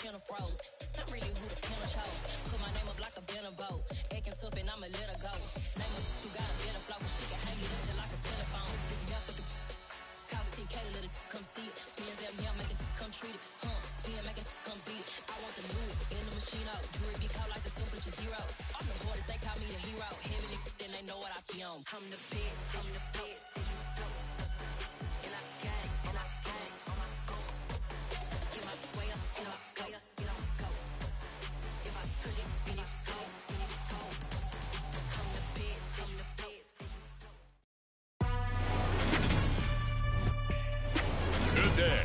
penal froze. I'm really who the penal chose. Put my name up like a banner boat. Acting tough and I'ma let her go. Name her who got a better flow, but she can hang it up just like a telephone. Speaking up with the cost 10K to let it come see it. Me and them here make it come treat it. Spin make it come beat it. I want the new in the machine out. Jewelry be caught like the temperature zero. I'm the hardest, they call me the hero. Heaven it, then they know what I be on. I'm the best, I'm the best, and you know. And I got it, and I got it on my own. Get my way up, get off, go, get on, go. If I touch it, then it's cold, then it's cold. I'm the best, I'm the best, and you know. Good day.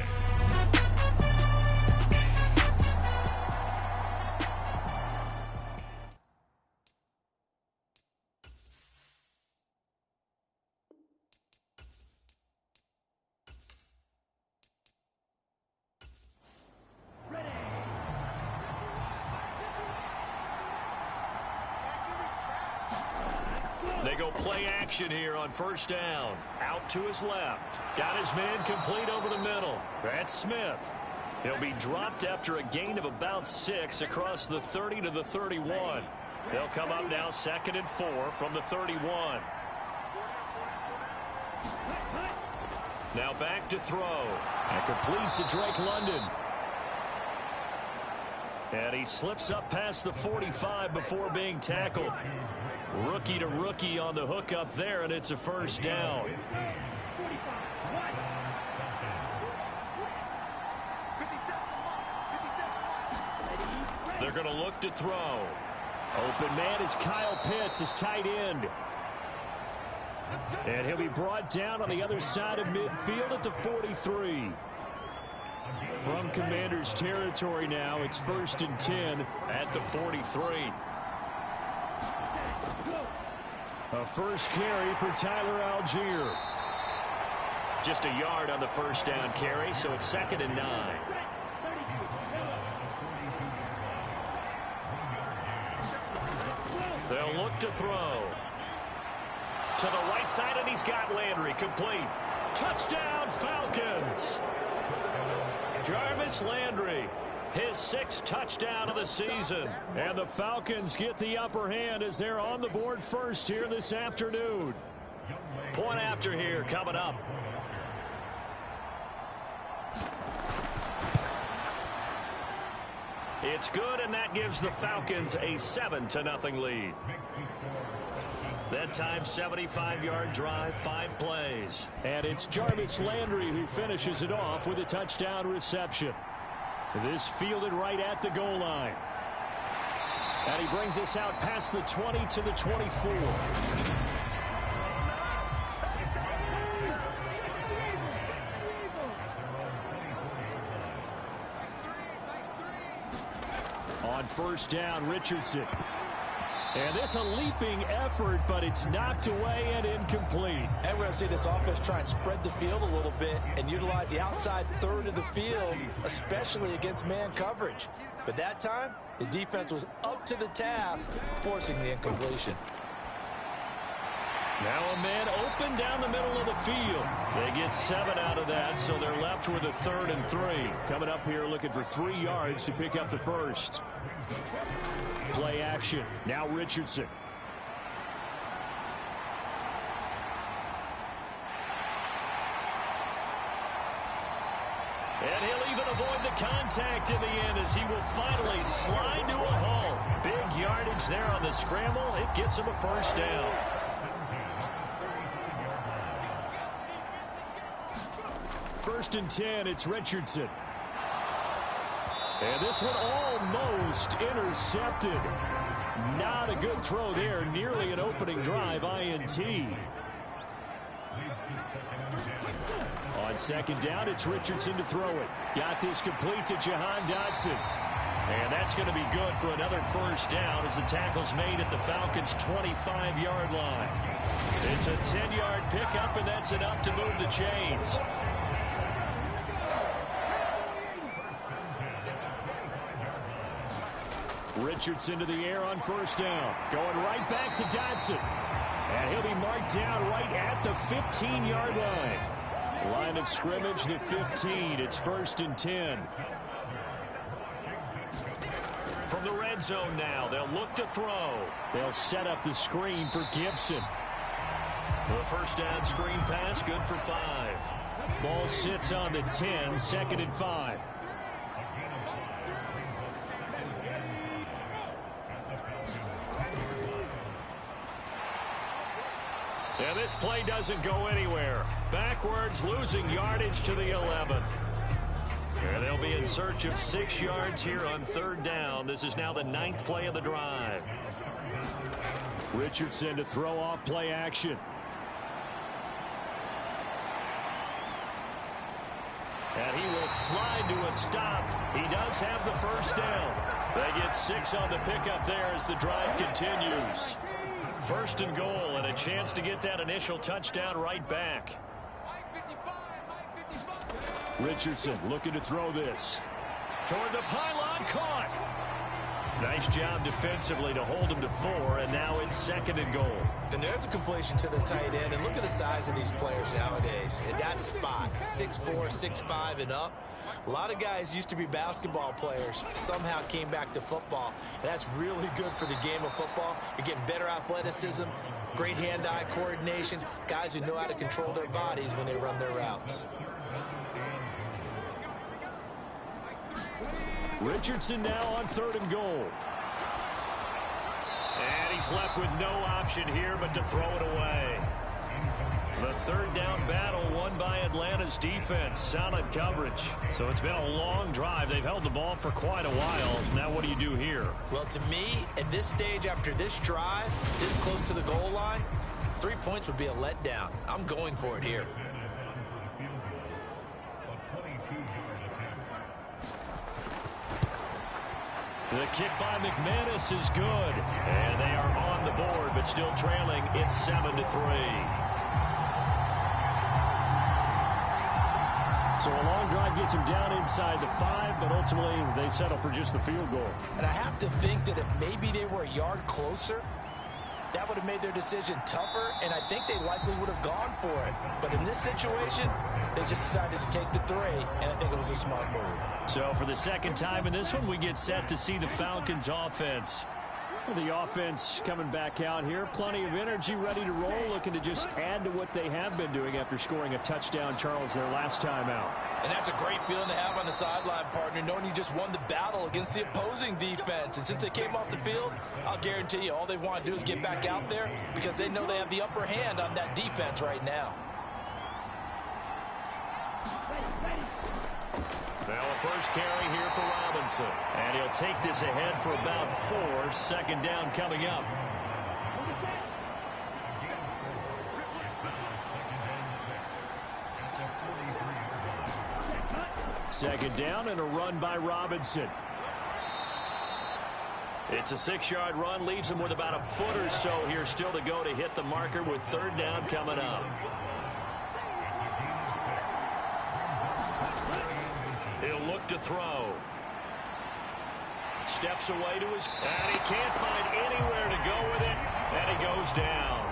They go play action here on first down. Out to his left. Got his man complete over the middle. That's Smith. He'll be dropped after a gain of about 6 across the 30 to the 31. They'll come up now 2nd and 4 from the 31. Now back to throw. And complete to Drake London. And he slips up past the 45 before being tackled. Rookie to rookie on the hook up there, and it's a first down. They're going to look to throw. Open man is Kyle Pitts, his tight end. And he'll be brought down on the other side of midfield at the 43. From Commander's territory now, it's 1st and 10 at the 43. A first carry for Tyler Algier. Just a yard on the first down carry, so it's 2nd and 9. They'll look to throw. To the right side, and he's got Landry complete. Touchdown, Falcons! Jarvis Landry, his 6th touchdown of the season. And the Falcons get the upper hand as they're on the board first here this afternoon. Point after here coming up. It's good, and that gives the Falcons a 7-0 lead. That time, 75-yard drive, 5 plays. And it's Jarvis Landry who finishes it off with a touchdown reception. This fielded right at the goal line. And he brings us out past the 20 to the 24. On first down, Richardson. And this a leaping effort, but it's knocked away and incomplete. And we're going to see this offense try and spread the field a little bit and utilize the outside third of the field, especially against man coverage. But that time, the defense was up to the task, forcing the incompletion. Now a man open down the middle of the field. They get 7 out of that, so they're left with a 3rd and 3. Coming up here looking for 3 yards to pick up the first. Play action. Now Richardson. And he'll even avoid the contact in the end as he will finally slide to a halt. Big yardage there on the scramble. It gets him a first down. First and 10, it's Richardson. And this one almost intercepted. Not a good throw there. Nearly an opening drive INT. On second down, it's Richardson to throw it. Got this complete to Jahan Dotson. And that's going to be good for another first down as the tackle's made at the Falcons' 25-yard line. It's a 10-yard pickup, and that's enough to move the chains. Richardson to the air on first down. Going right back to Dotson. And he'll be marked down right at the 15-yard line. Line of scrimmage, the 15. It's 1st and 10. the red zone now. They'll look to throw. They'll set up the screen for Gibson. The first down screen pass, good for 5. Ball sits on the 10, 2nd and 5. And this play doesn't go anywhere. Backwards, losing yardage to the 11. And they'll be in search of 6 yards here on 3rd down. This is now the 9th play of the drive. Richardson to throw off play action. And he will slide to a stop. He does have the first down. They get 6 on the pickup there as the drive continues. 1st and goal, and a chance to get that initial touchdown right back. Richardson looking to throw this. Toward the pylon, caught. Nice job defensively to hold him to 4, and now it's 2nd and goal. And there's a completion to the tight end, and look at the size of these players nowadays. At that spot, 6'4", 6'5", and up. A lot of guys used to be basketball players, somehow came back to football, and that's really good for the game of football. You're getting better athleticism, great hand-eye coordination, guys who know how to control their bodies when they run their routes. Richardson now on 3rd and goal. And he's left with no option here but to throw it away. The 3rd down battle won by Atlanta's defense. Solid coverage. So it's been a long drive. They've held the ball for quite a while. Now what do you do here? Well, to me, at this stage after this drive, this close to the goal line, 3 points would be a letdown. I'm going for it here. The kick by McManus is good. And they are on the board, but still trailing. It's 7-3. So a long drive gets him down inside the 5, but ultimately they settle for just the field goal. And I have to think that if maybe they were a yard closer, that would have made their decision tougher, and I think they likely would have gone for it. But in this situation, they just decided to take the 3, and I think it was a smart move. So for the 2nd time in this one, we get set to see the Falcons offense. Well, the offense coming back out here. Plenty of energy, ready to roll, looking to just add to what they have been doing after scoring a touchdown, Charles, their last time out. And that's a great feeling to have on the sideline, partner, knowing you just won the battle against the opposing defense. And since they came off the field, I'll guarantee you all they want to do is get back out there because they know they have the upper hand on that defense right now. Now a first carry here for Robinson. And he'll take this ahead for about 4. 2nd down coming up. Second down and a run by Robinson. It's a 6-yard run, leaves him with about a foot or so here still to go to hit the marker with 3rd down coming up. He'll look to throw. Steps away to his... And he can't find anywhere to go with it. And he goes down.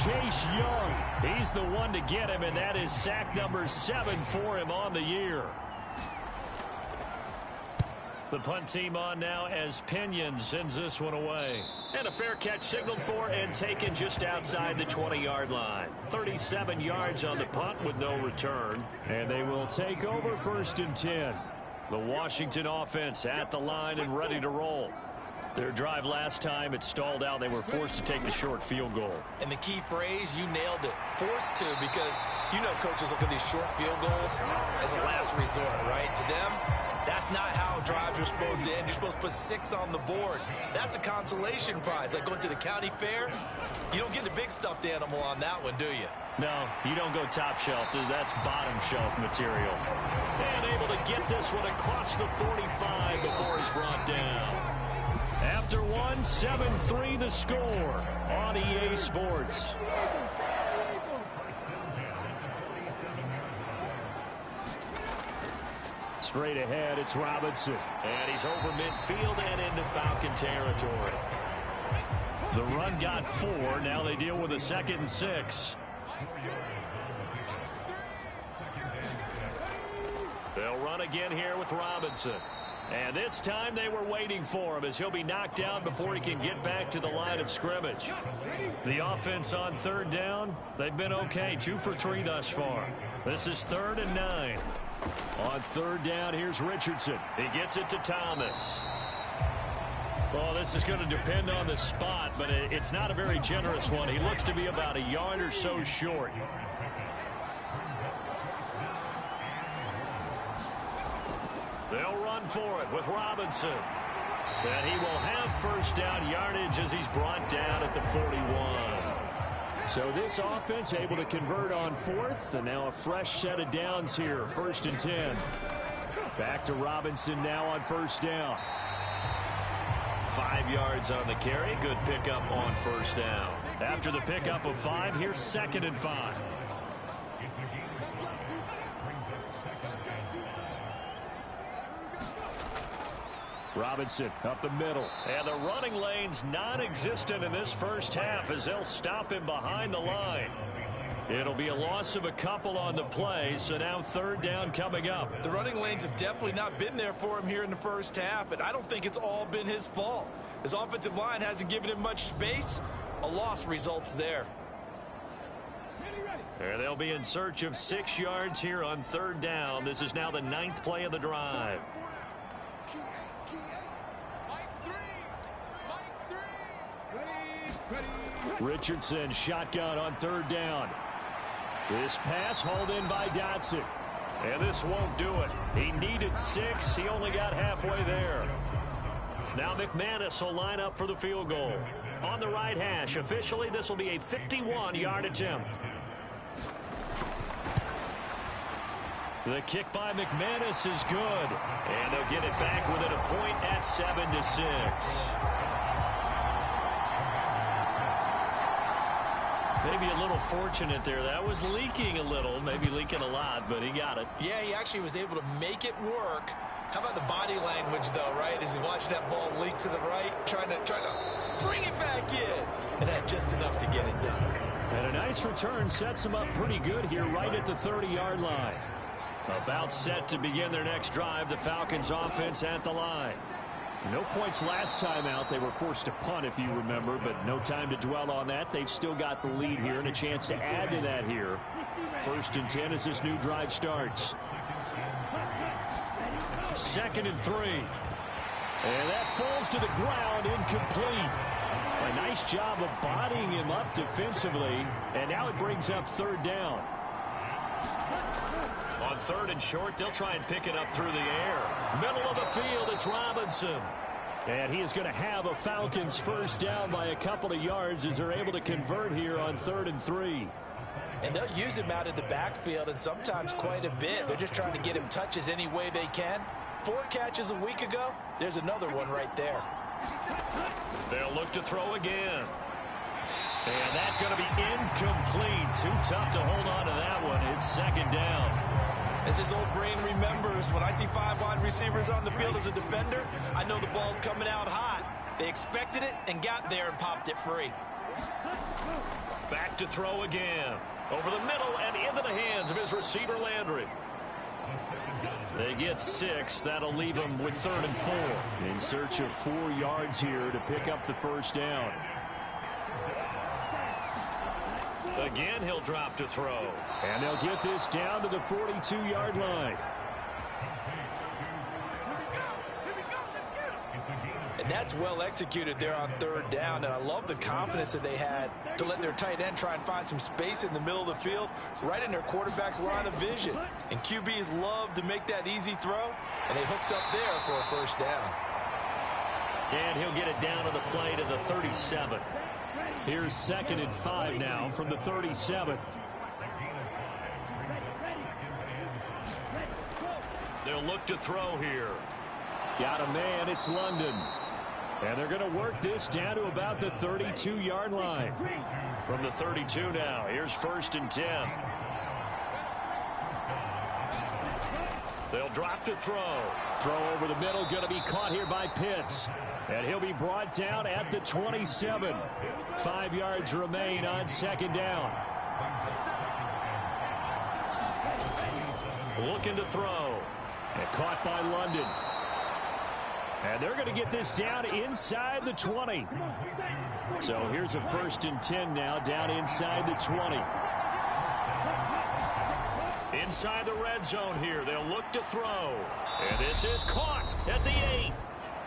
Chase Young, he's the one to get him, and that is sack number 7 for him on the year. The punt team on now as Pinion sends this one away. And a fair catch signaled for and taken just outside the 20-yard line. 37 yards on the punt with no return. And they will take over 1st and 10. The Washington offense at the line and ready to roll. Their drive last time, it stalled out. They were forced to take the short field goal. And the key phrase, you nailed it, forced to, because you know coaches look at these short field goals as a last resort, right? To them, that's not how drives are supposed to end. You're supposed to put 6 on the board. That's a consolation prize. Like going to the county fair, you don't get the big stuffed animal on that one, do you? No, you don't go top shelf. That's bottom shelf material. And able to get this one across the 45 before he's brought down. After one, 7-3 the score on EA Sports. Straight ahead, it's Robinson. And he's over midfield and into Falcon territory. The run got 4. Now they deal with a 2nd and 6. They'll run again here with Robinson. And this time they were waiting for him as he'll be knocked down before he can get back to the line of scrimmage. The offense on third down, they've been okay, 2 for 3 thus far. This is 3rd and 9. On third down, here's Richardson. He gets it to Thomas. Well, this is going to depend on the spot, but it's not a very generous one. He looks to be about a yard or so short. They'll run for it with Robinson. And he will have first down yardage as he's brought down at the 41. So this offense able to convert on 4th, and now a fresh set of downs here, 1st and 10. Back to Robinson now on first down. 5 yards on the carry. Good pickup on first down. After the pickup of 5, here's 2nd and 5. Robinson up the middle. And the running lane's non-existent in this first half as they'll stop him behind the line. It'll be a loss of a couple on the play, so now 3rd down coming up. The running lanes have definitely not been there for him here in the first half, and I don't think it's all been his fault. His offensive line hasn't given him much space. A loss results there. And they'll be in search of 6 yards here on 3rd down. This is now the 9th play of the drive. Richardson shotgun on 3rd down. This pass hauled in by Dotson. And this won't do it. He needed 6. He only got halfway there. Now McManus will line up for the field goal. On the right hash, officially this will be a 51-yard attempt. The kick by McManus is good. And they'll get it back within a point at 7-6. Maybe a little fortunate there. That was leaking a little, maybe leaking a lot, but he got it. Yeah, he actually was able to make it work. How about the body language, though, right? As he watched that ball leak to the right, trying to bring it back in, and had just enough to get it done. And a nice return sets him up pretty good here right at the 30-yard line. About set to begin their next drive, the Falcons offense at the line. No points last time out. They were forced to punt, if you remember, but no time to dwell on that. They've still got the lead here and a chance to add to that here. 1st and 10 as this new drive starts. 2nd and 3. And that falls to the ground, incomplete. A nice job of bodying him up defensively, and now it brings up 3rd down. On 3rd and short, they'll try and pick it up through the air. Middle of the field, it's Robinson. And he is going to have a Falcons first down by a couple of yards as they're able to convert here on 3rd and 3. And they'll use him out of the backfield, and sometimes quite a bit. They're just trying to get him touches any way they can. 4 catches a week ago. There's another one right there. They'll look to throw again. And that's going to be incomplete. Too tough to hold on to that one. It's 2nd down. As his old brain remembers, when I see 5 wide receivers on the field as a defender, I know the ball's coming out hot. They expected it and got there and popped it free. Back to throw again. Over the middle and into the hands of his receiver, Landry. They get 6. That'll leave them with 3rd and 4. In search of 4 yards here to pick up the first down. Again, he'll drop to throw. And they'll get this down to the 42-yard line. And that's well executed there on 3rd down. And I love the confidence that they had to let their tight end try and find some space in the middle of the field, right in their quarterback's line of vision. And QBs love to make that easy throw, and they hooked up there for a first down. And he'll get it down to the play to the 37. Here's 2nd and 5 now from the 37. They'll look to throw here. Got a man, it's London. And they're going to work this down to about the 32-yard line. From the 32 now, here's 1st and 10. They'll drop to throw. Throw over the middle, going to be caught here by Pitts. And he'll be brought down at the 27. 5 yards remain on 2nd down. Looking to throw. And caught by London. And they're going to get this down inside the 20. So here's a 1st and 10 now, down inside the 20. Inside the red zone here, they'll look to throw. And this is caught at the 8.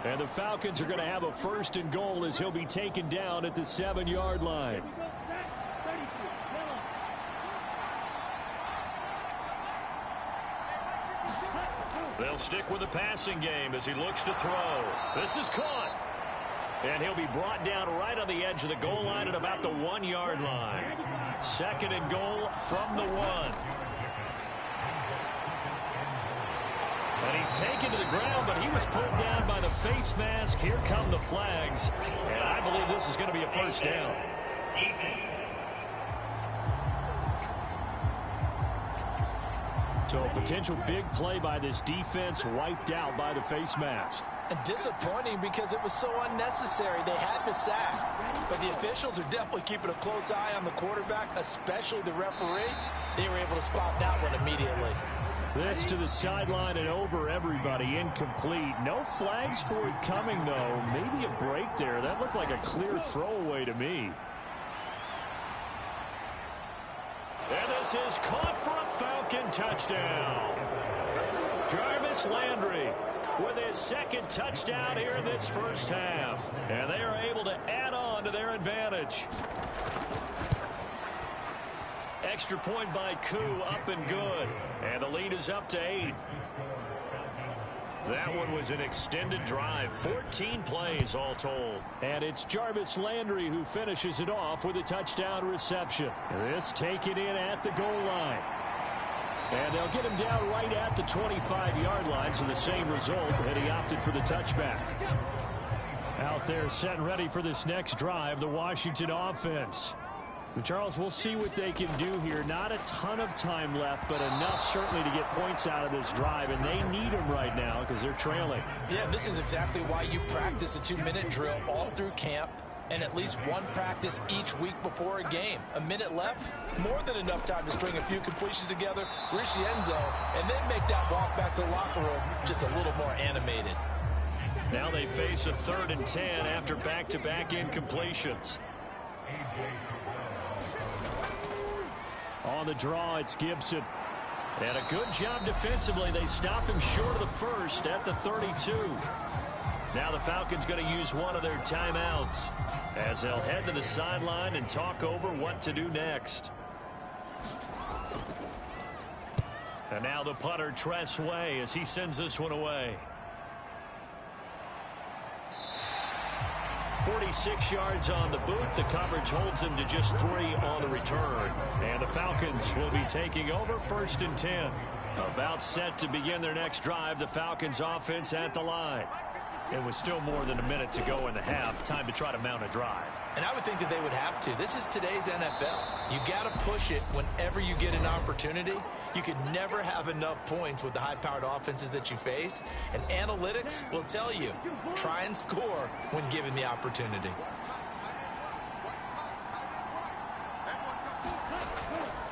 And the Falcons are going to have a 1st and goal as he'll be taken down at the 7-yard line. They'll stick with the passing game as he looks to throw. This is caught. And he'll be brought down right on the edge of the goal line at about the 1-yard line. 2nd and goal from the 1. And he's taken to the ground, but he was pulled down by the face mask. Here come the flags. And I believe this is going to be a 1st down. So a potential big play by this defense wiped out by the face mask. And disappointing because it was so unnecessary. They had the sack. But the officials are definitely keeping a close eye on the quarterback, especially the referee. They were able to spot that one immediately. This to the sideline and over everybody. Incomplete. No flags forthcoming, though. Maybe a break there. That looked like a clear throwaway to me. And this is caught for a Falcon touchdown. Jarvis Landry with his 2nd touchdown here in this 1st half. And they are able to add on to their advantage. Extra point by Koo, up and good. And the lead is up to 8. That one was an extended drive. 14 plays all told. And it's Jarvis Landry who finishes it off with a touchdown reception. This taken in at the goal line. And they'll get him down right at the 25-yard line, so the same result, and he opted for the touchback. Out there set and ready for this next drive, the Washington offense. And Charles, we'll see what they can do here. Not a ton of time left, but enough certainly to get points out of this drive, and they need them right now because they're trailing. Yeah, this is exactly why you practice a 2-minute drill all through camp and at least one practice each week before a game. A minute left, more than enough time to string a few completions together, reach the end zone, and then make that walk back to the locker room just a little more animated. Now they face a 3rd and 10 after back-to-back incompletions. On the draw, it's Gibson. And a good job defensively. They stop him short of the 1st at the 32. Now the Falcons going to use one of their timeouts as they'll head to the sideline and talk over what to do next. And now the punter, Tress Way, as he sends this one away. 46 yards on the boot. The coverage holds him to just 3 on the return. And the Falcons will be taking over 1st and 10. About set to begin their next drive. The Falcons offense at the line. It was still more than a minute to go in the half. Time to try to mount a drive. And I would think that they would have to. This is today's NFL. You got to push it whenever you get an opportunity. You could never have enough points with the high-powered offenses that you face. And analytics will tell you, try and score when given the opportunity.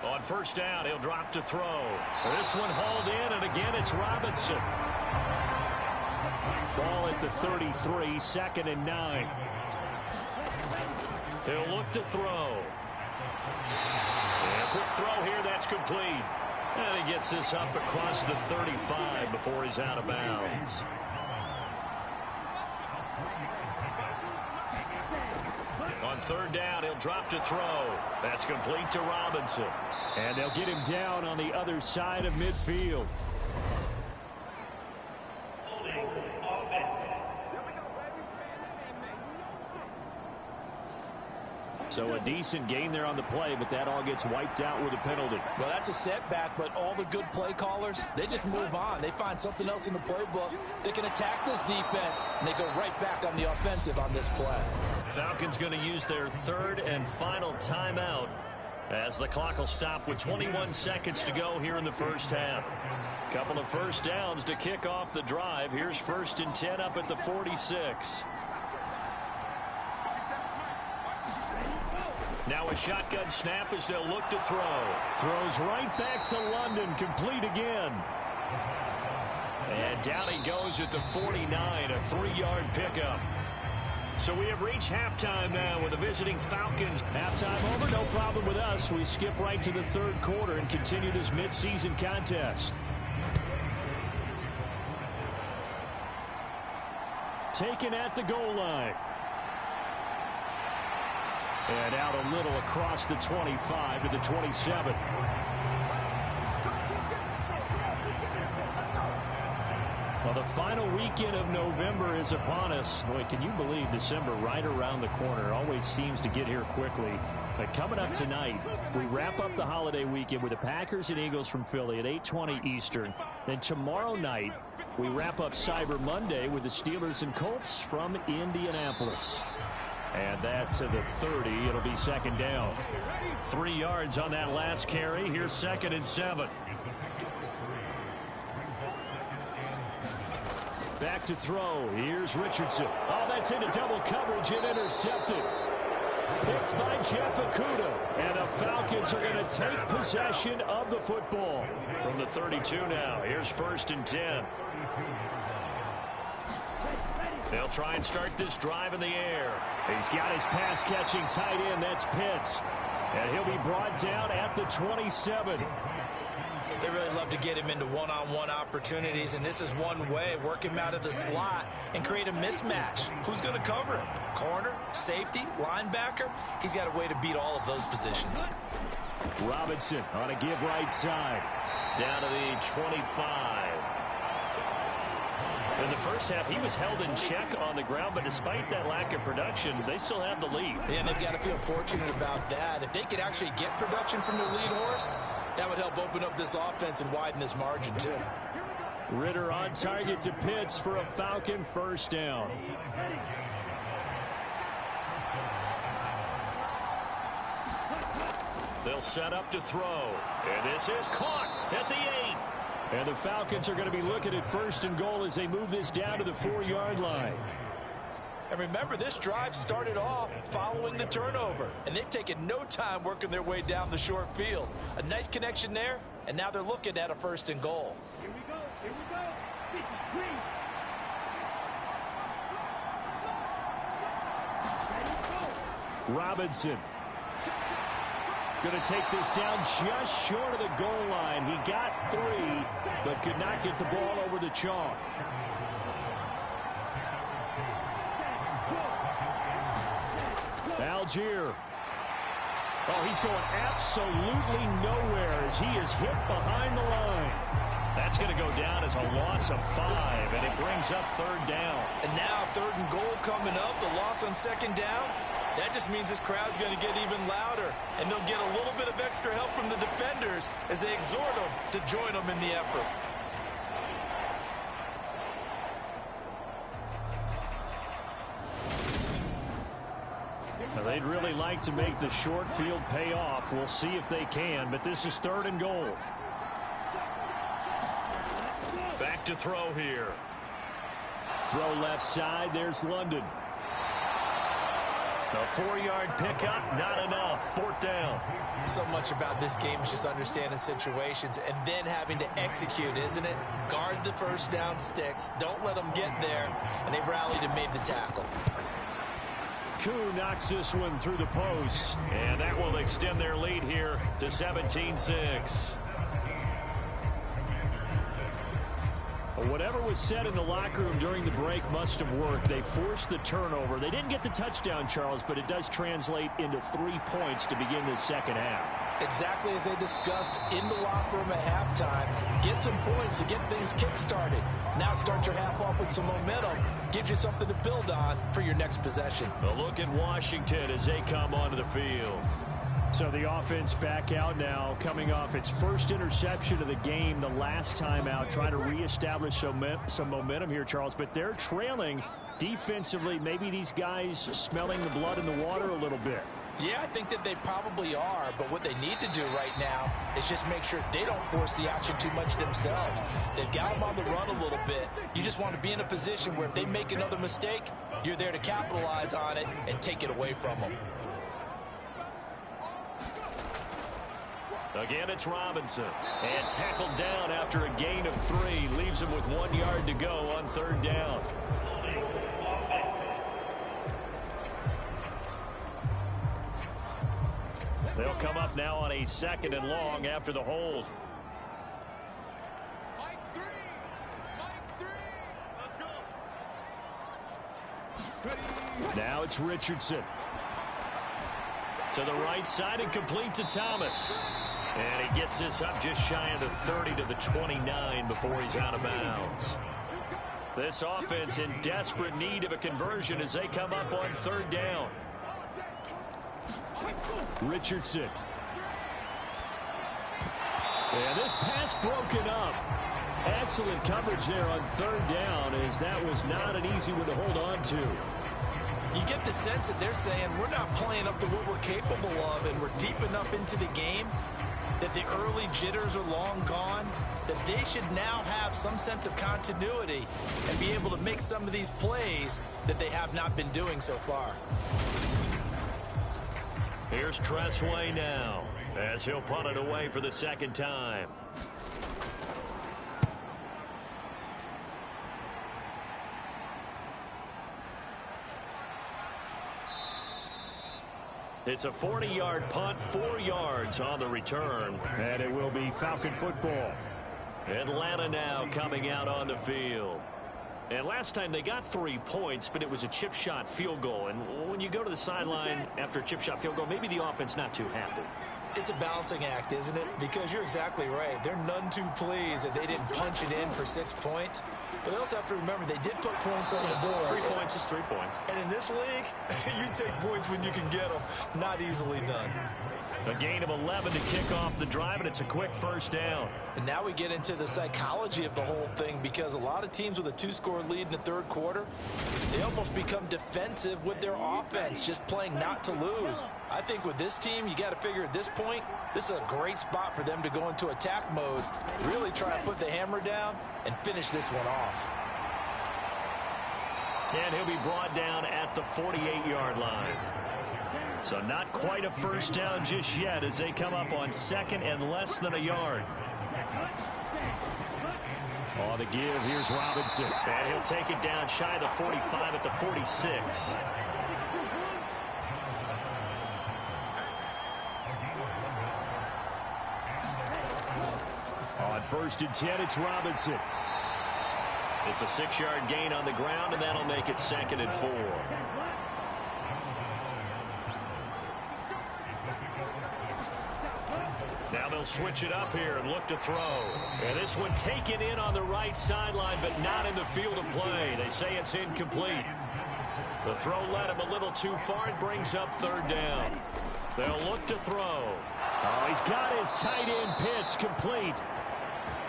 On 1st down, he'll drop to throw. This one hauled in, and again it's Robinson. Ball at the 33, 2nd and 9. He'll look to throw. And a quick throw here, that's complete. And he gets this up across the 35 before he's out of bounds. On 3rd down, he'll drop to throw. That's complete to Robinson. And they'll get him down on the other side of midfield. So a decent gain there on the play, but that all gets wiped out with a penalty. Well, that's a setback, but all the good play callers, they just move on. They find something else in the playbook. They can attack this defense, and they go right back on the offensive on this play. Falcons going to use their 3rd and final timeout as the clock will stop with 21 seconds to go here in the 1st half. Couple of 1st downs to kick off the drive. Here's 1st and 10 up at the 46. Now a shotgun snap as they'll look to throw. Throws right back to London, complete again. And down he goes at the 49, a 3-yard pickup. So we have reached halftime now with the visiting Falcons. Halftime over, no problem with us. We skip right to the third quarter and continue this midseason contest. Taken at the goal line. And out a little across the 25 to the 27. Well, the final weekend of November is upon us. Boy, can you believe December right around the corner? Always seems to get here quickly. But coming up tonight, we wrap up the holiday weekend with the Packers and Eagles from Philly at 8:20 Eastern. Then tomorrow night, we wrap up Cyber Monday with the Steelers and Colts from Indianapolis. And that to the 30. It'll be second down. 3 yards on that last carry. Here's 2nd and 7. Back to throw. Here's Richardson. Oh, that's into double coverage and intercepted. Picked by Jeff Okudah. And the Falcons are going to take possession of the football. From the 32 now. Here's 1st and 10. They'll try and start this drive in the air. He's got his pass-catching tight end. That's Pitts. And he'll be brought down at the 27. They really love to get him into one-on-one opportunities, and this is one way. Work him out of the slot and create a mismatch. Who's going to cover him? Corner, safety, linebacker? He's got a way to beat all of those positions. Robinson on a give right side. Down to the 25. In the first half, he was held in check on the ground, but despite that lack of production, they still have the lead. Yeah, and they've got to feel fortunate about that. If they could actually get production from their lead horse, that would help open up this offense and widen this margin, too. Ritter on target to Pitts for a Falcon first down. They'll set up to throw. And this is caught at the 8. And the Falcons are going to be looking at 1st and goal as they move this down to the 4-yard line. And remember, this drive started off following the turnover. And they've taken no time working their way down the short field. A nice connection there, and now they're looking at a 1st and goal. Here we go, here we go. This is green. Robinson. Going to take this down just short of the goal line. He got 3, but could not get the ball over the chalk. Algier. Oh, he's going absolutely nowhere as he is hit behind the line. That's going to go down as a loss of 5, and it brings up 3rd down. And now 3rd and goal coming up, the loss on 2nd down. That just means this crowd's going to get even louder, and they'll get a little bit of extra help from the defenders as they exhort them to join them in the effort. Now, they'd really like to make the short field pay off. We'll see if they can, but this is 3rd and goal. Back to throw here. Throw left side. There's London. A 4-yard pickup, not enough. 4th down. So much about this game is just understanding situations and then having to execute, isn't it? Guard the 1st down sticks. Don't let them get there. And they rallied and made the tackle. Koo knocks this one through the post. And that will extend their lead here to 17-6. Whatever was said in the locker room during the break must have worked. They forced the turnover. They didn't get the touchdown, Charles, but it does translate into 3 points to begin the second half. Exactly as they discussed in the locker room at halftime. Get some points to get things kick-started. Now start your half off with some momentum. Gives you something to build on for your next possession. A look at Washington as they come onto the field. So the offense back out now, coming off its first interception of the game the last time out, trying to reestablish some momentum here, Charles. But they're trailing defensively. Maybe these guys smelling the blood in the water a little bit. Yeah, I think that they probably are, but what they need to do right now is just make sure they don't force the action too much themselves. They've got them on the run a little bit. You just want to be in a position where if they make another mistake, you're there to capitalize on it and take it away from them. Again, it's Robinson. And tackled down after a gain of 3. Leaves him with 1 yard to go on 3rd down. They'll come up now on a 2nd and long after the hold. Now it's Richardson. To the right side and complete to Thomas. And he gets this up just shy of the 30 to the 29 before he's out of bounds. This offense in desperate need of a conversion as they come up on 3rd down. Richardson. And this pass broken up. Excellent coverage there on 3rd down, as that was not an easy one to hold on to. You get the sense that they're saying we're not playing up to what we're capable of, and we're deep enough into the game that the early jitters are long gone, that they should now have some sense of continuity and be able to make some of these plays that they have not been doing so far. Here's Tressway now, as he'll punt it away for the 2nd time. It's a 40-yard punt, 4 yards on the return. And it will be Falcon football. Atlanta now coming out on the field. And last time they got 3 points, but it was a chip shot field goal. And when you go to the sideline after a chip shot field goal, maybe the offense not too happy. It's a balancing act, isn't it? Because you're exactly right. They're none too pleased that they didn't punch it in for 6 points. But they also have to remember they did put points on the board. 3 points is 3 points. And in this league, you take points when you can get them. Not easily done. A gain of 11 to kick off the drive, and it's a quick 1st down. And now we get into the psychology of the whole thing, because a lot of teams with a 2-score lead in the 3rd quarter, they almost become defensive with their offense, just playing not to lose. I think with this team, you got to figure at this point, this is a great spot for them to go into attack mode, really try to put the hammer down and finish this one off. And he'll be brought down at the 48-yard line. So not quite a 1st down just yet as they come up on 2nd and less than a yard. On the give, here's Robinson. And he'll take it down shy of the 45 at the 46. On 1st and 10, it's Robinson. It's a 6-yard gain on the ground, and that'll make it 2nd and 4. Now they'll switch it up here and look to throw. And this one taken in on the right sideline, but not in the field of play. They say it's incomplete. The throw led him a little too far. It brings up 3rd down. They'll look to throw. Oh, he's got his tight end pitch complete.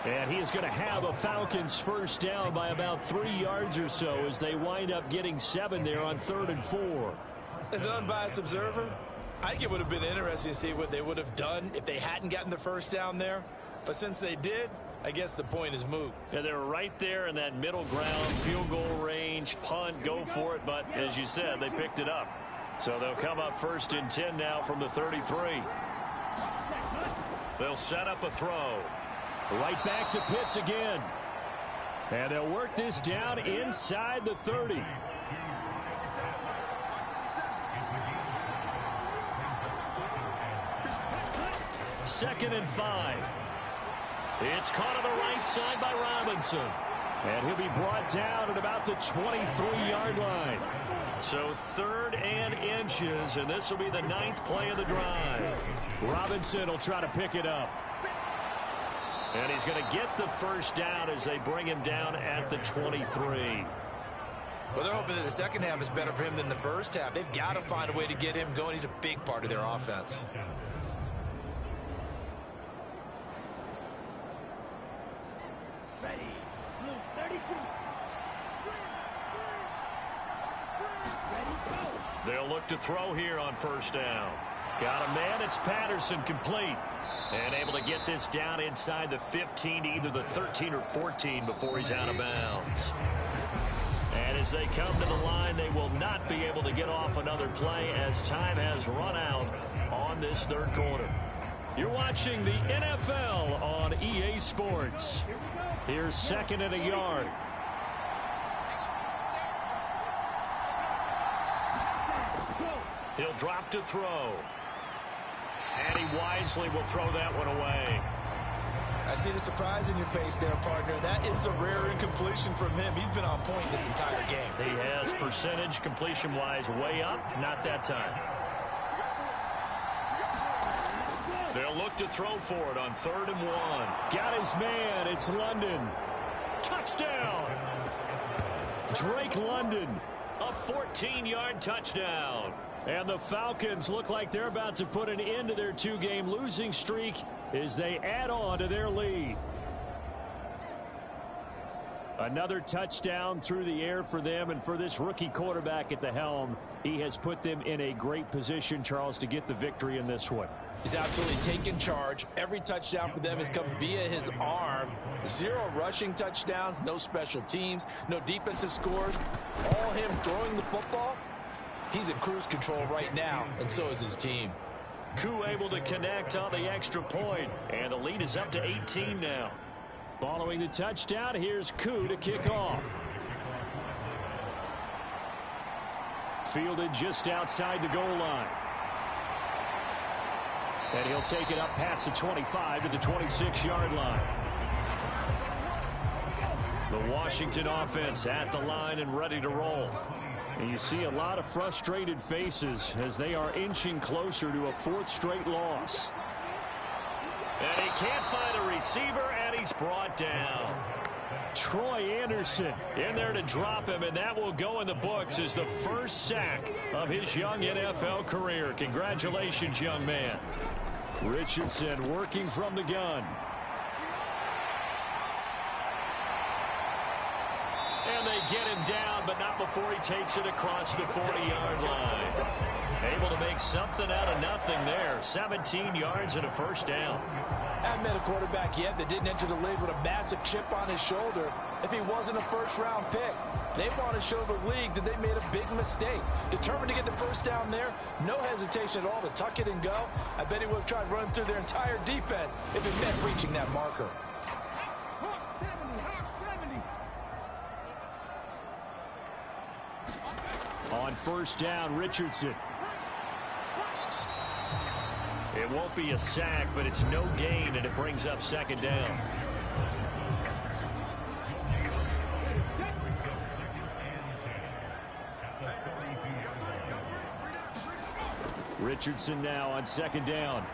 And he is going to have a Falcons 1st down by about 3 yards or so as they wind up getting 7 there on 3rd and 4. As an unbiased observer, I think it would have been interesting to see what they would have done if they hadn't gotten the 1st down there. But since they did, I guess the point is moot. Yeah, they were right there in that middle ground, field goal range, punt, go for it. But as you said, they picked it up. So they'll come up 1st and 10 now from the 33. They'll set up a throw. Right back to Pitts again. And they'll work this down inside the 30. Second and 5. It's caught on the right side by Robinson. And he'll be brought down at about the 23-yard line. So 3rd and inches, and this will be the 9th play of the drive. Robinson will try to pick it up. And he's going to get the 1st down as they bring him down at the 23. Well, they're hoping that the second half is better for him than the first half. They've got to find a way to get him going. He's a big part of their offense. They'll look to throw here on 1st down. Got a man. It's Patterson, complete. And able to get this down inside the 15 to either the 13 or 14 before he's out of bounds. And as they come to the line, they will not be able to get off another play as time has run out on this 3rd quarter. You're watching the NFL on EA Sports. Here's 2nd and a yard. He'll drop to throw. And he wisely will throw that one away. I see the surprise in your face there, partner. That is a rare incompletion from him. He's been on point this entire game. He has percentage completion-wise way up. Not that time. They'll look to throw for it on 3rd and 1. Got his man. It's London. Touchdown. Drake London. A 14-yard touchdown. And the Falcons look like they're about to put an end to their 2-game losing streak as they add on to their lead. Another touchdown through the air for them, and for this rookie quarterback at the helm, he has put them in a great position, Charles, to get the victory in this one. He's absolutely taken charge. Every touchdown for them has come via his arm. 0 rushing touchdowns, no special teams, no defensive scores. All him throwing the football. He's in cruise control right now, and so is his team. Koo able to connect on the extra point, and the lead is up to 18 now. Following the touchdown, here's Koo to kick off. Fielded just outside the goal line. And he'll take it up past the 25 to the 26-yard line. The Washington offense at the line and ready to roll. And you see a lot of frustrated faces as they are inching closer to a 4th straight loss. And he can't find a receiver, and he's brought down. Troy Anderson in there to drop him, and that will go in the books as the first sack of his young NFL career. Congratulations, young man. Richardson working from the gun. And they get him down, but not before he takes it across the 40-yard line. Able to make something out of nothing there. 17 yards and a first down. I haven't met a quarterback yet that didn't enter the league with a massive chip on his shoulder if he wasn't a first-round pick. They want to show the league that they made a big mistake. Determined to get the first down there, no hesitation at all to tuck it and go. I bet he would have tried running through their entire defense if it meant reaching that marker. On first down, Richardson. It won't be a sack, but it's no gain, and it brings up 2nd down. Richardson now on 2nd down.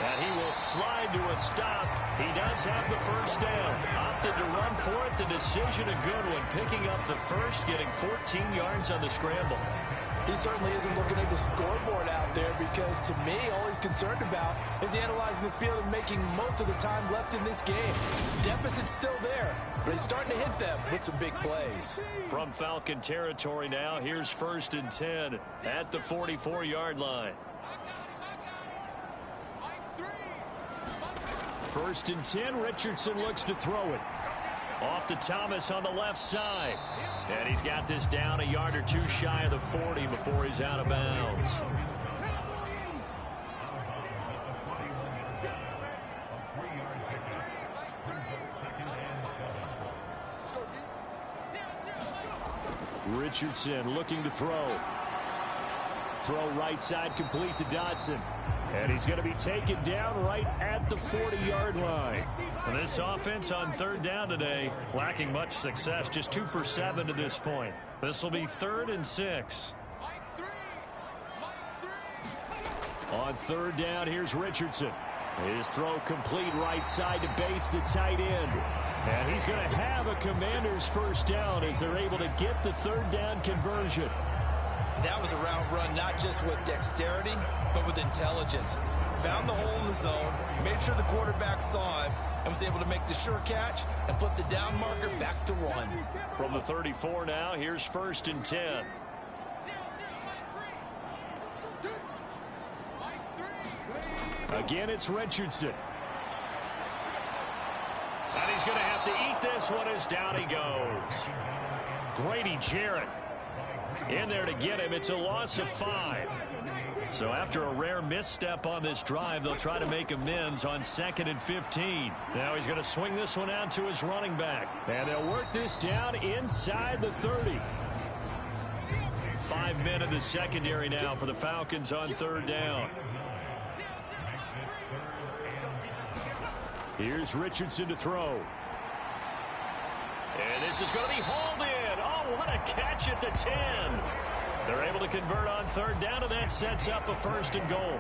And he will slide to a stop. He does have the first down. Opted to run for it. The decision a good one. Picking up the first, getting 14 yards on the scramble. He certainly isn't looking at the scoreboard out there because, to me, all he's concerned about is analyzing the field and making most of the time left in this game. Deficit's still there, but he's starting to hit them with some big plays. From Falcon territory now, here's 1st and 10 at the 44-yard line. 1st and 10, Richardson looks to throw it. Off to Thomas on the left side. And he's got this down a yard or two shy of the 40 before he's out of bounds. Richardson looking to throw. Throw right side complete to Dodson. And he's going to be taken down right at the 40-yard line. And this offense on 3rd down today, lacking much success, just 2 for 7 to this point. This will be 3rd and 6. On 3rd down, here's Richardson. His throw complete right side to Bates, the tight end. And he's going to have a Commander's first down as they're able to get the 3rd down conversion. That was a route run not just with dexterity, but with intelligence. Found the hole in the zone, made sure the quarterback saw him, and was able to make the sure catch and flip the down marker back to 1. From the 34 now, here's 1st and 10. Again, it's Richardson. And he's going to have to eat this one as down he goes. Grady Jarrett in there to get him. It's a loss of 5. So after a rare misstep on this drive, they'll try to make amends on 2nd and 15. Now he's going to swing this one out to his running back. And they'll work this down inside the 30. 5 men in the secondary now for the Falcons on 3rd down. Here's Richardson to throw. And this is going to be hauled in. Oh, what a catch at the 10. They're able to convert on 3rd down, and that sets up a 1st and goal.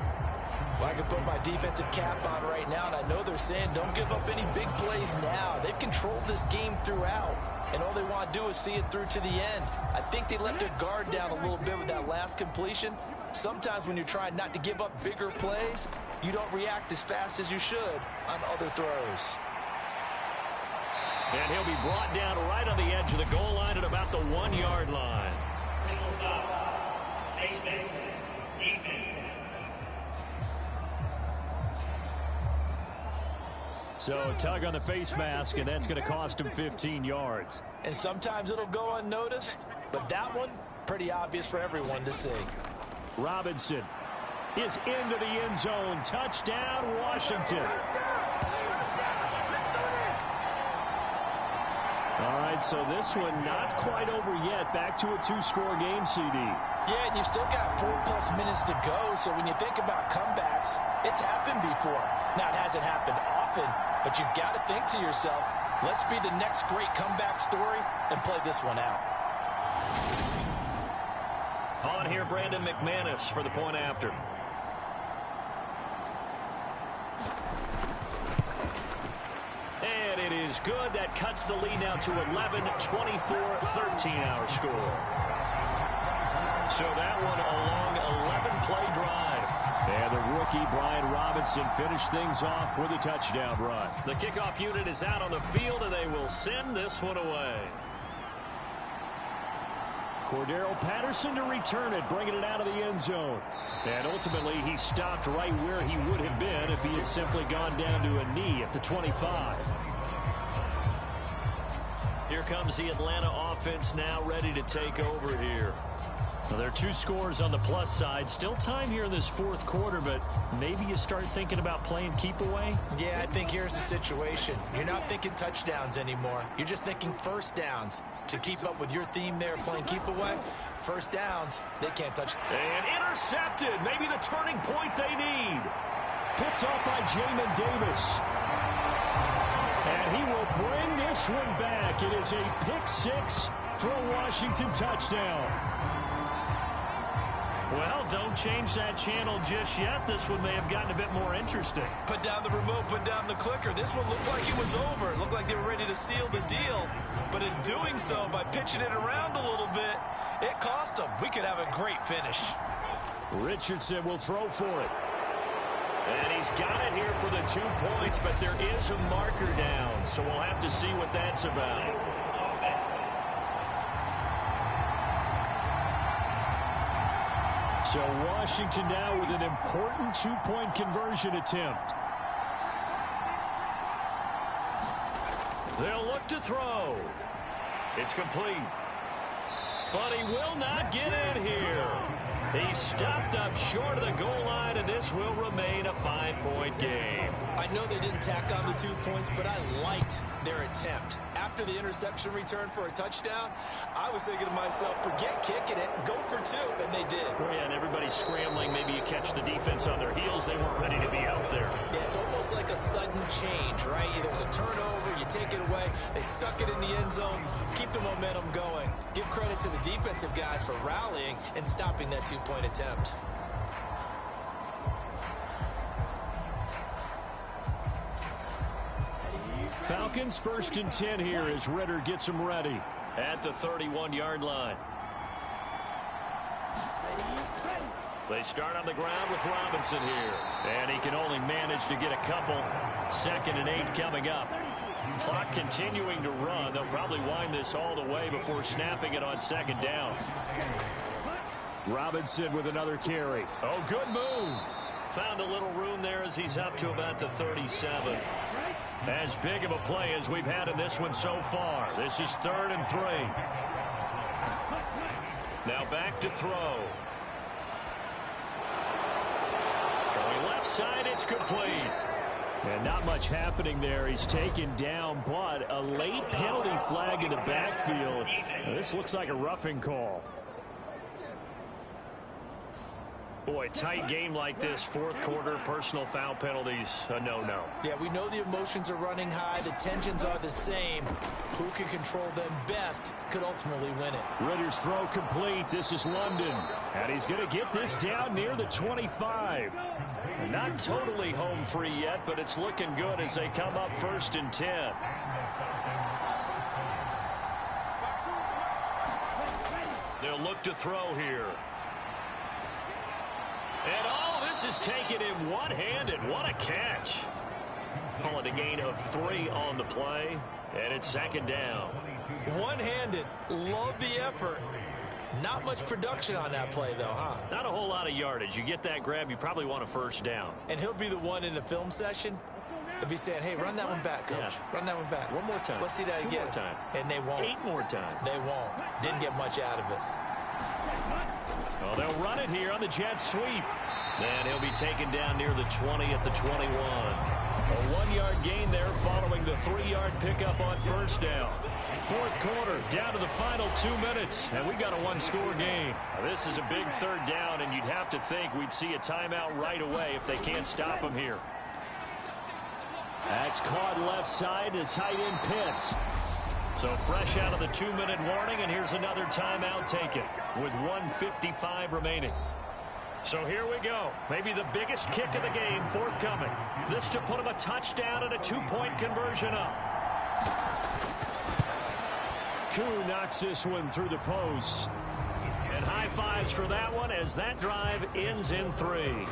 Well, I can put my defensive cap on right now, and I know they're saying don't give up any big plays now. They've controlled this game throughout, and all they want to do is see it through to the end. I think they let their guard down a little bit with that last completion. Sometimes when you're trying not to give up bigger plays, you don't react as fast as you should on other throws. And he'll be brought down right on the edge of the goal line at about the 1-yard line. So tug on the face mask, and that's going to cost him 15 yards. And sometimes it'll go unnoticed, but that one, pretty obvious for everyone to see. Robinson is into the end zone. Touchdown, Washington. All right, so this one not quite over yet. Back to a 2-score game, CD. Yeah, and you've still got 4+ minutes to go, so when you think about comebacks, it's happened before. Now, it hasn't happened often, but you've got to think to yourself, let's be the next great comeback story and play this one out. On here, Brandon McManus for the point after. And it is good. That cuts the lead now to 11, 24-13 our score. So that one a long 11-play drive. And the rookie, Brian Robinson, finished things off with a touchdown run. The kickoff unit is out on the field, and they will send this one away. Cordero Patterson to return it, bringing it out of the end zone. And ultimately, he stopped right where he would have been if he had simply gone down to a knee at the 25. Here comes the Atlanta offense now ready to take over here. Well, there are 2 scores on the plus side. Still time here in this 4th quarter, but maybe you start thinking about playing keep away? Yeah, I think here's the situation. You're not thinking touchdowns anymore. You're just thinking first downs. To keep up with your theme there, playing keep away, first downs, they can't touch. And intercepted. Maybe the turning point they need. Picked off by Jamin Davis. And he will bring this one back. It is a pick-6 for a Washington touchdown. Well, don't change that channel just yet. This one may have gotten a bit more interesting. Put down the remote, put down the clicker. This one looked like it was over. It looked like they were ready to seal the deal. But in doing so, by pitching it around a little bit, it cost them. We could have a great finish. Richardson will throw for it. And he's got it here for the 2 points, but there is a marker down. So we'll have to see what that's about. So Washington now with an important 2-point conversion attempt. They'll look to throw. It's complete. But he will not get in here. He's stopped up short of the goal line, and this will remain a 5-point game. I know they didn't tack on the 2 points, but I liked their attempt. After the interception return for a touchdown, I was thinking to myself, forget kicking it, go for 2, and they did. Oh, yeah, and everybody's scrambling. Maybe you catch the defense on their heels. They weren't ready to be out there. Yeah, it's almost like a sudden change, right? There's a turnover, you take it away, they stuck it in the end zone, keep the momentum going. Give credit to the defensive guys for rallying and stopping that 2-point attempt. Falcons 1st and 10 here as Ritter gets them ready. At the 31-yard line. They start on the ground with Robinson here. And he can only manage to get a couple. 2nd and 8 coming up. Clock continuing to run. They'll probably wind this all the way before snapping it on 2nd down. Robinson with another carry. Oh, good move. Found a little room there as he's up to about the 37. As big of a play as we've had in this one so far. This is 3rd and 3. Now back to throw. left side, it's complete. And not much happening there. He's taken down, but a late penalty flag in the backfield. This looks like a roughing call. Boy, tight game like this, fourth quarter, personal foul penalties, a no-no. Yeah, we know the emotions are running high. The tensions are the same. Who can control them best could ultimately win it. Ritter's throw complete. This is London. And he's going to get this down near the 25. Not totally home free yet, but it's looking good as they come up 1st and 10. They'll look to throw here. And oh, this is taken in one-handed. What a catch. Call it a gain of 3 on the play, and it's 2nd down. One-handed. Love the effort. Not much production on that play, though, huh? Not a whole lot of yardage. You get that grab, you probably want a 1st down. And he'll be the one in the film session if he's saying, hey, run that one back, coach. Yeah. Run that one back. One more time. Let's see that 2 again. more time. And they won't. 8 more times. They won't. Didn't get much out of it. Well, they'll run it here on the jet sweep. And he'll be taken down near the 20 at the 21. A 1-yard gain there following the 3-yard pickup on 1st down. Fourth quarter, down to the final 2 minutes, and we've got a 1-score game. Now, this is a big 3rd down, and you'd have to think we'd see a timeout right away if they can't stop him here. That's caught left side to tight end Pitts. So fresh out of the 2-minute warning, and here's another timeout taken with 1:55 remaining. So here we go. Maybe the biggest kick of the game forthcoming. This to put him a touchdown and a 2-point conversion up. Koo knocks this one through the post. And high fives for that one as that drive ends in 3.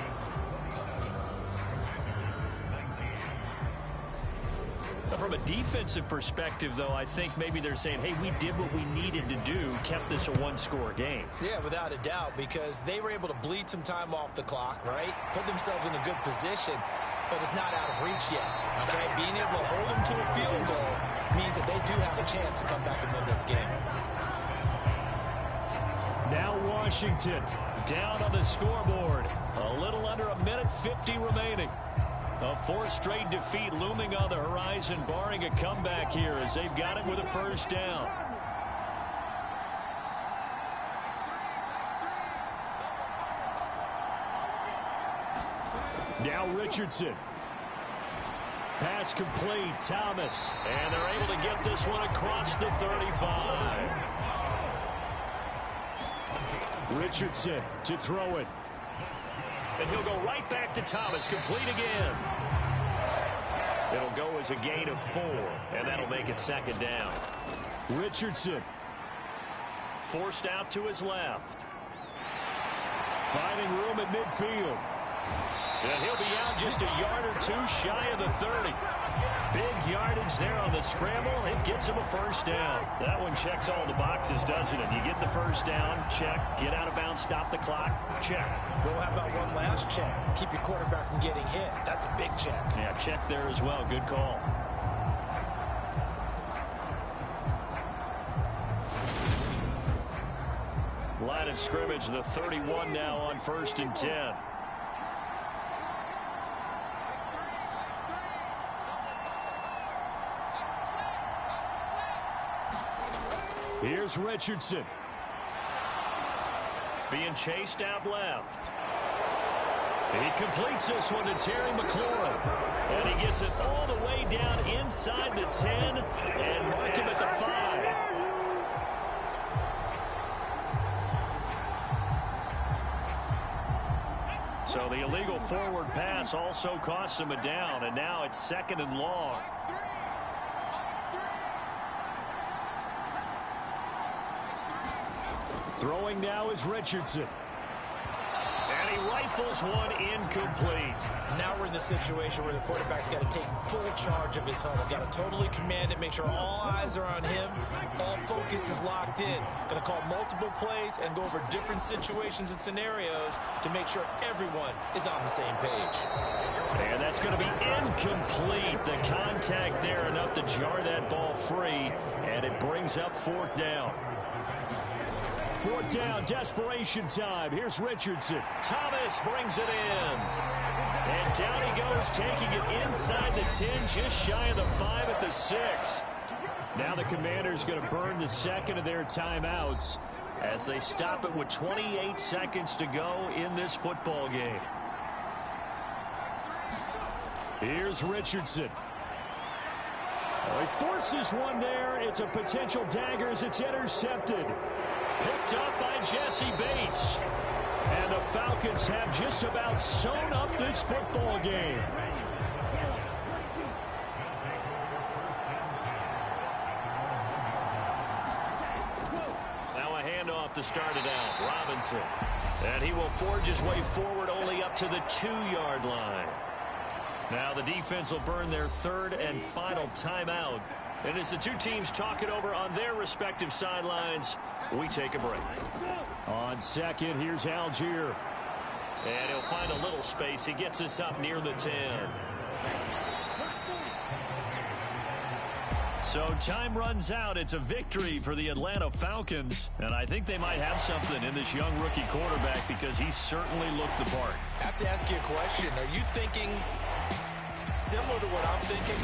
From a defensive perspective, though, I think maybe they're saying, hey, we did what we needed to do, kept this a 1-score game. Yeah, without a doubt, because they were able to bleed some time off the clock, right? Put themselves in a good position, but it's not out of reach yet, okay? Being able to hold them to a field goal means that they do have a chance to come back and win this game. Now Washington Down on the scoreboard. A little under 1:50 remaining. A 4th straight defeat looming on the horizon, barring a comeback here as they've got it with a 1st down. Now Richardson. Pass complete. Thomas. And they're able to get this one across the 35. Richardson to throw it. And he'll go right back to Thomas, complete again. It'll go as a gain of 4, and that'll make it 2nd down. Richardson. Forced out to his left. Finding room at midfield. And he'll be out just a yard or 2 shy of the 30. Big yardage there on the scramble. It gets him a 1st down. That one checks all the boxes, doesn't it? You get the 1st down, check. Get out of bounds, stop the clock, check. Well, how about one last check? Keep your quarterback from getting hit. That's a big check. Yeah, check there as well. Good call. Line of scrimmage, the 31 now on 1st and 10. Here's Richardson. Being chased out left. And he completes this one to Terry McLaurin. And he gets it all the way down inside the 10 and mark him at the 5. So the illegal forward pass also costs him a down, and now it's 2nd and long. Throwing now is Richardson. And he rifles one incomplete. Now we're in the situation where the quarterback's got to take full charge of his huddle. Got to totally command it, make sure all eyes are on him. All focus is locked in. Going to call multiple plays and go over different situations and scenarios to make sure everyone is on the same page. And that's going to be incomplete. The contact there enough to jar that ball free, and it brings up 4th down. 4th down, desperation time. Here's Richardson. Thomas brings it in. And down he goes, taking it inside the 10, just shy of the 5 at the 6. Now the Commanders going to burn the second of their timeouts as they stop it with 28 seconds to go in this football game. Here's Richardson. Oh, he forces one there. It's a potential dagger as it's intercepted. Picked up by Jesse Bates. And the Falcons have just about sewn up this football game. Now a handoff to start it out. Robinson. And he will forge his way forward only up to the 2-yard line. Now the defense will burn their 3rd and final timeout. And as the two teams talk it over on their respective sidelines, we take a break. On second, here's Algier. And he'll find a little space. He gets us up near the 10. So time runs out. It's a victory for the Atlanta Falcons. And I think they might have something in this young rookie quarterback because he certainly looked the part. I have to ask you a question. Are you thinking similar to what I'm thinking?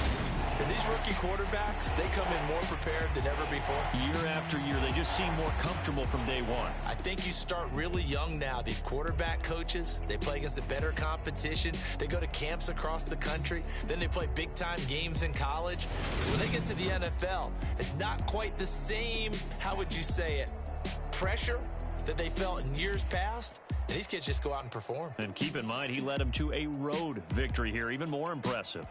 And these rookie quarterbacks, they come in more prepared than ever before. Year after year, they just seem more comfortable from day one. I think you start really young now. These quarterback coaches, they play against a better competition. They go to camps across the country. Then they play big-time games in college. So when they get to the NFL, it's not quite the same, how would you say it, pressure that they felt in years past. And these kids just go out and perform. And keep in mind, he led them to a road victory here, even more impressive.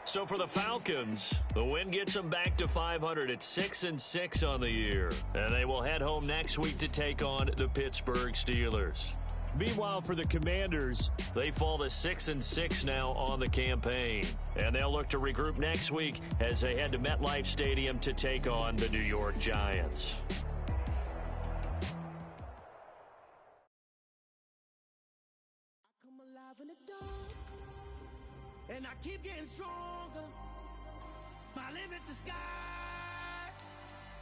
So for the Falcons, the win gets them back to 500 at 6-6 on the year. And they will head home next week to take on the Pittsburgh Steelers. Meanwhile, for the Commanders, they fall to 6-6 now on the campaign. And they'll look to regroup next week as they head to MetLife Stadium to take on the New York Giants. And I keep getting stronger. My limit's the sky.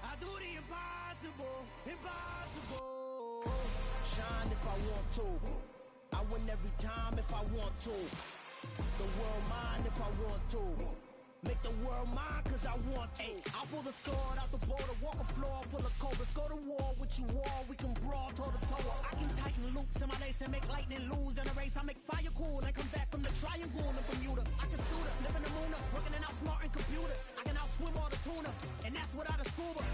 I do the impossible, impossible. Shine if I want to. I win every time if I want to. The world mine if I want to. Make the world mine cause I want to. I'll pull the sword out the border, walk a floor full of cobras. Go to war with you all, we can brawl toe to toe. I can tighten loops in my lace and make lightning lose in a race. I make fire cool and come back from the triangle in Bermuda. I can suit up, live in the moon up, working and outsmarting computers. I can outswim all the tuna, and that's without a scuba.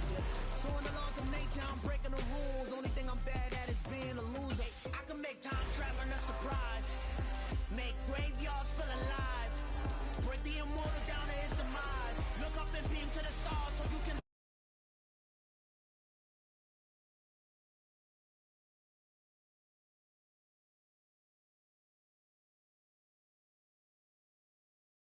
So in the laws of nature, I'm breaking the rules. Only thing I'm bad at is being a loser. I can make time traveling a surprise. Make gravy